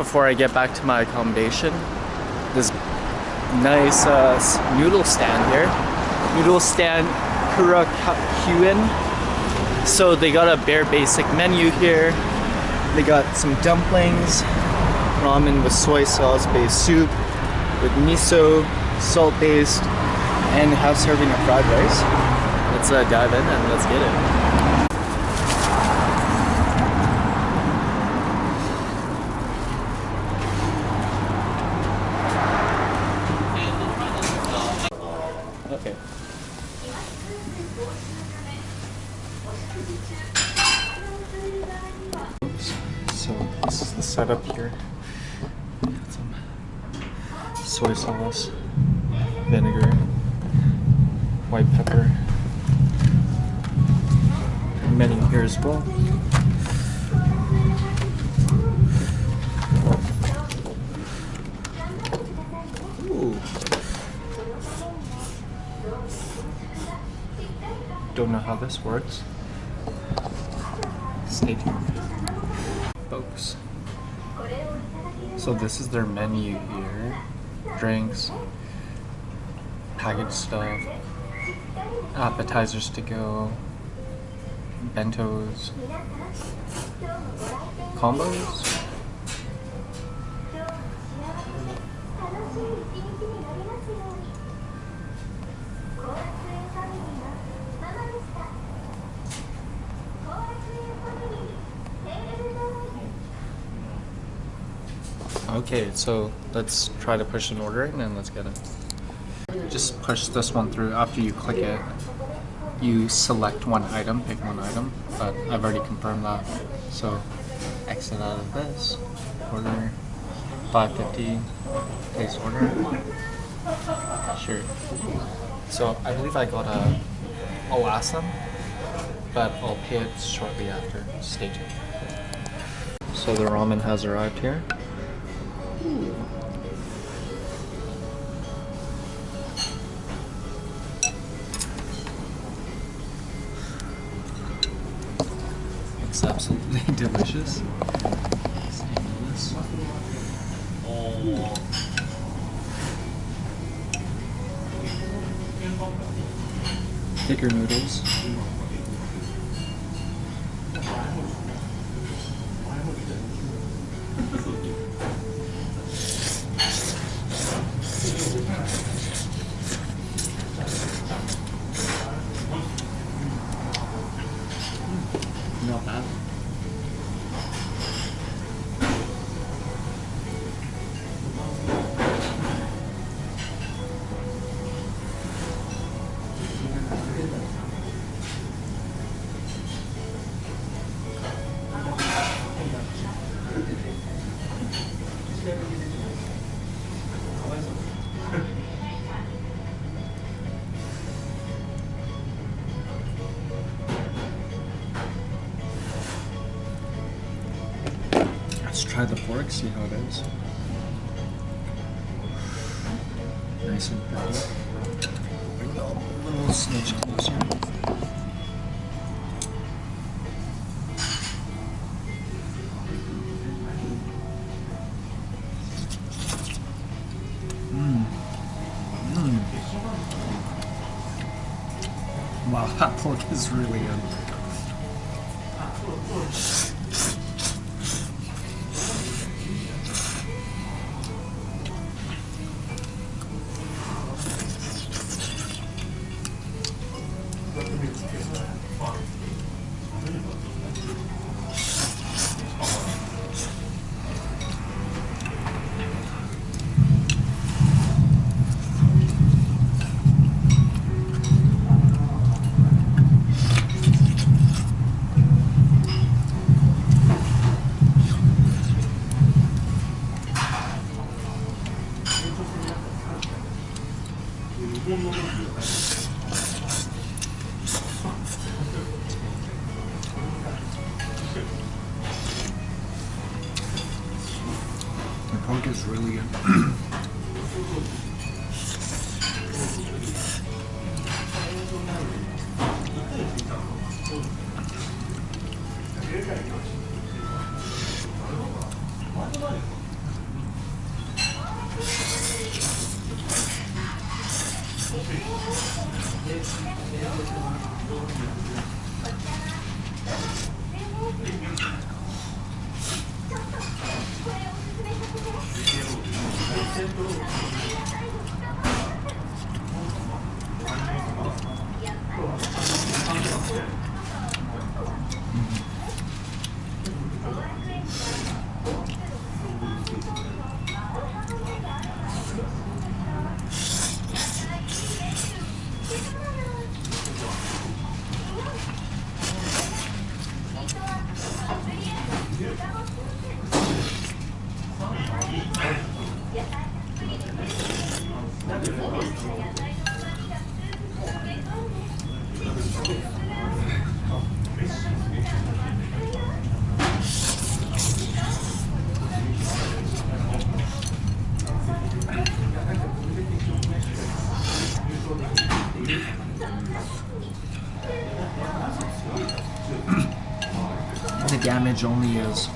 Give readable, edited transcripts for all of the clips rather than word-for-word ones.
before I get back to my accommodation. This nice noodle stand here. Noodle stand Kourakuen. So they got a bare basic menu here. They got some dumplings, ramen with soy sauce based soup, with miso, salt based, and half serving of fried rice. Let's dive in and let's get it. Okay. Oops. So this is the setup here. Got some soy sauce, vinegar, white pepper, menu here as well. Ooh. Don't know how this works. Stay tuned, folks. So this is their menu here. Drinks, packaged stuff, appetizers to go, bentos, combos. Okay, so let's try to push an order in and let's get it. Just push this one through. After you click it, you select one item, pick one item, but I've already confirmed that. So exit out of this, order, $5.50, place order. Sure. So I believe I got I'll ask them, but I'll pay it shortly after. Stay tuned. So the ramen has arrived here. It's absolutely delicious. Oh. Thicker noodles. Not bad. Let's try the pork, see how it is. Nice and pretty. Bring it a little smidge closer. Wow, that pork is really good. The pork is really good. The damage only is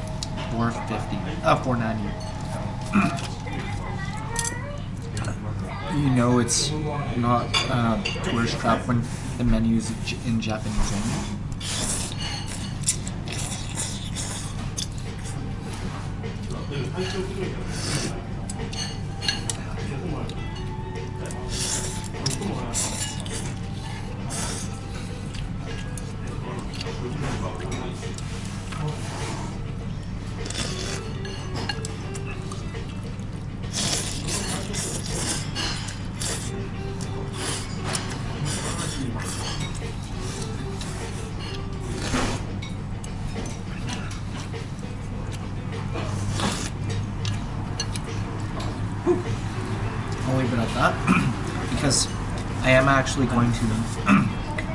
450, 490. You know it's not a tourist trap when the menu is in Japanese only. I'll leave it at that because I am actually going to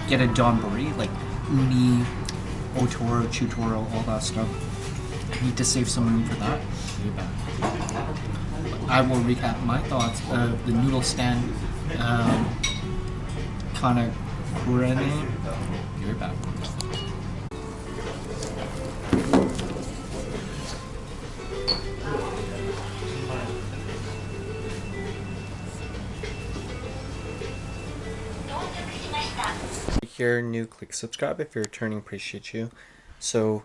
get a donburi, like uni, otoro, chutoro, all that stuff. I need to save some room for that. I will recap my thoughts of the noodle stand, Kourakuen. Be right back. Here, new, click subscribe. If you're returning, appreciate you. So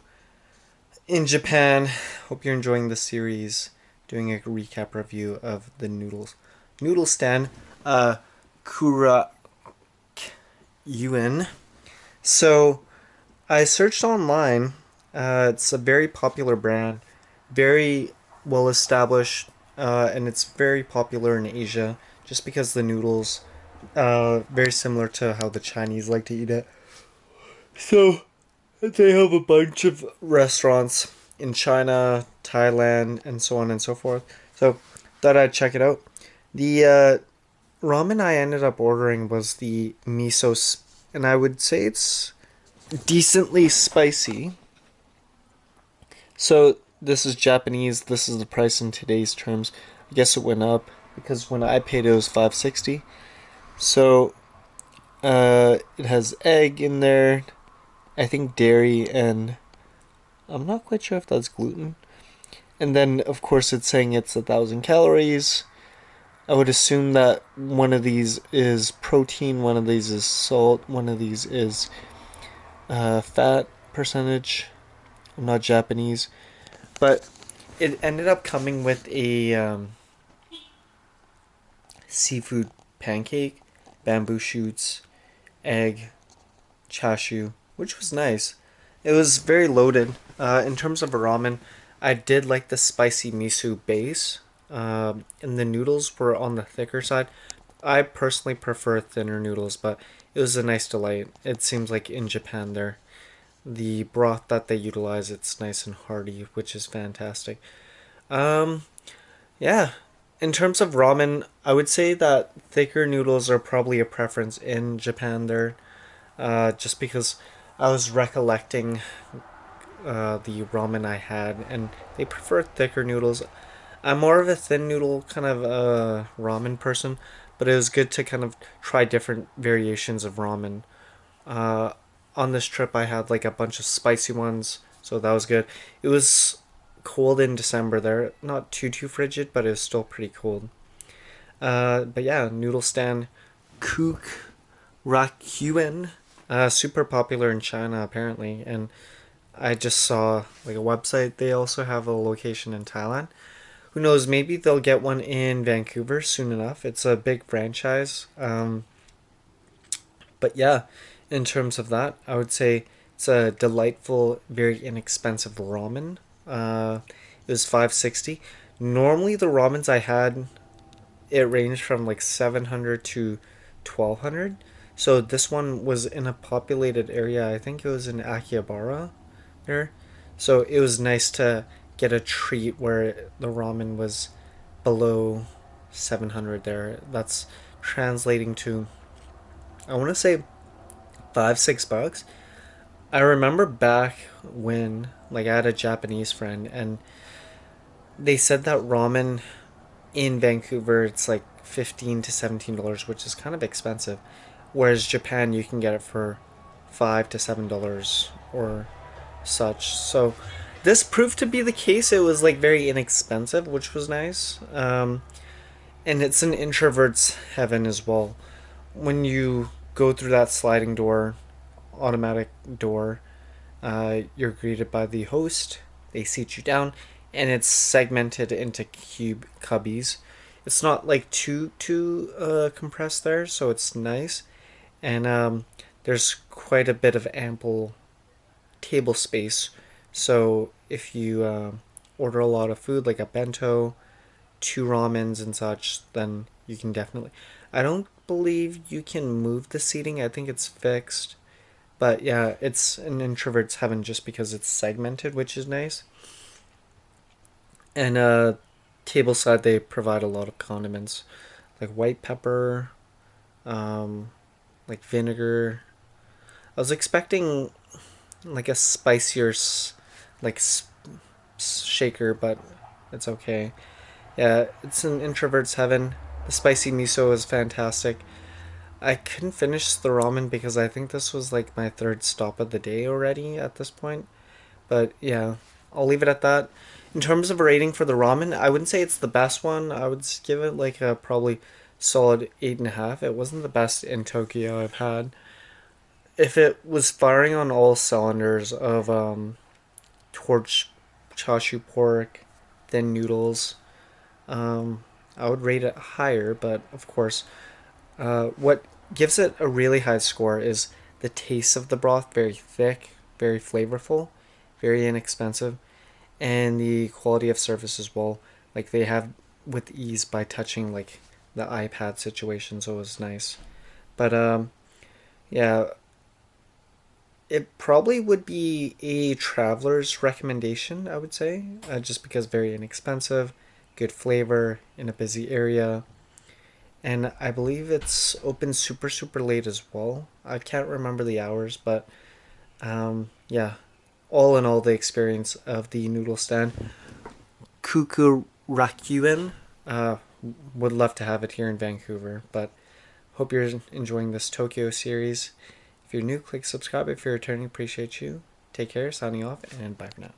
in Japan, hope you're enjoying the series, doing a recap review of the noodle stand, Kourakuen. So I searched online. It's a very popular brand, very well established, and it's very popular in Asia just because the noodles very similar to how the Chinese like to eat it. So they have a bunch of restaurants in China, Thailand, and so on and so forth. So thought I'd check it out. The ramen I ended up ordering was the miso, and I would say it's decently spicy. So this is Japanese. This is the price in today's terms. I guess it went up because when I paid it was $5.60. So it has egg in there, I think dairy, and I'm not quite sure if that's gluten. And then of course it's saying it's 1,000 calories. I would assume that one of these is protein, one of these is salt, one of these is fat percentage. I'm not Japanese, but it ended up coming with a seafood pancake, bamboo shoots, egg, chashu, which was nice. It was very loaded. In terms of a ramen, I did like the spicy miso base, and the noodles were on the thicker side. I personally prefer thinner noodles, but it was a nice delight. It seems like in Japan the broth that they utilize, it's nice and hearty, which is fantastic. Yeah. In terms of ramen, I would say that thicker noodles are probably a preference in Japan there, just because I was recollecting the ramen I had, and they prefer thicker noodles. I'm more of a thin noodle kind of ramen person, but it was good to kind of try different variations of ramen. On this trip, I had like a bunch of spicy ones, so that was good. It was cold in December there, not too frigid, but it was still pretty cold. But yeah, noodle stand, Kourakuen Kourakuen, super popular in China apparently, and I just saw like a website. They also have a location in Thailand. Who knows? Maybe they'll get one in Vancouver soon enough. It's a big franchise. But yeah, in terms of that, I would say it's a delightful, very inexpensive ramen. It was 560. Normally the ramens I had, it ranged from like 700 to 1200. So this one was in a populated area. I think it was in Akihbara there. So it was nice to get a treat where the ramen was below 700 there. That's translating to, I want to say, 5 6 bucks. I remember back when like I had a Japanese friend and they said that ramen in Vancouver it's like $15 to $17, which is kind of expensive. Whereas Japan you can get it for $5 to $7 or such. So this proved to be the case. It was like very inexpensive, which was nice. And it's an introvert's heaven as well. When you go through that sliding door, automatic door, you're greeted by the host. They seat you down, and it's segmented into cube cubbies. It's not like too compressed there, so it's nice. And there's quite a bit of ample table space. So if you order a lot of food, like a bento, 2 ramens and such, then you can definitely. I don't believe you can move the seating. I think it's fixed. But yeah, it's an introvert's heaven just because it's segmented, which is nice. And table side, they provide a lot of condiments, like white pepper, um, like vinegar. I was expecting like a spicier, like shaker, but it's okay. Yeah, it's an introvert's heaven. The spicy miso is fantastic. I couldn't finish the ramen because I think this was like my third stop of the day already at this point. But yeah, I'll leave it at that. In terms of a rating for the ramen, I wouldn't say it's the best one. I would give it like a probably solid 8.5. It wasn't the best in Tokyo I've had. If it was firing on all cylinders of torch chashu pork, thin noodles, I would rate it higher. But of course, what gives it a really high score is the taste of the broth, very thick, very flavorful, very inexpensive, and the quality of service as well. Like they have with ease by touching like the iPad situation, so it was nice. But yeah, it probably would be a traveler's recommendation, I would say, just because very inexpensive, good flavor in a busy area, and I believe it's open super super late as well. I can't remember the hours, but yeah, all in all, the experience of the noodle stand, Kukurakuen, uh, would love to have it here in Vancouver. But hope you're enjoying this Tokyo series. If you're new, click subscribe. If you're returning, appreciate you. Take care. Signing off, and bye for now.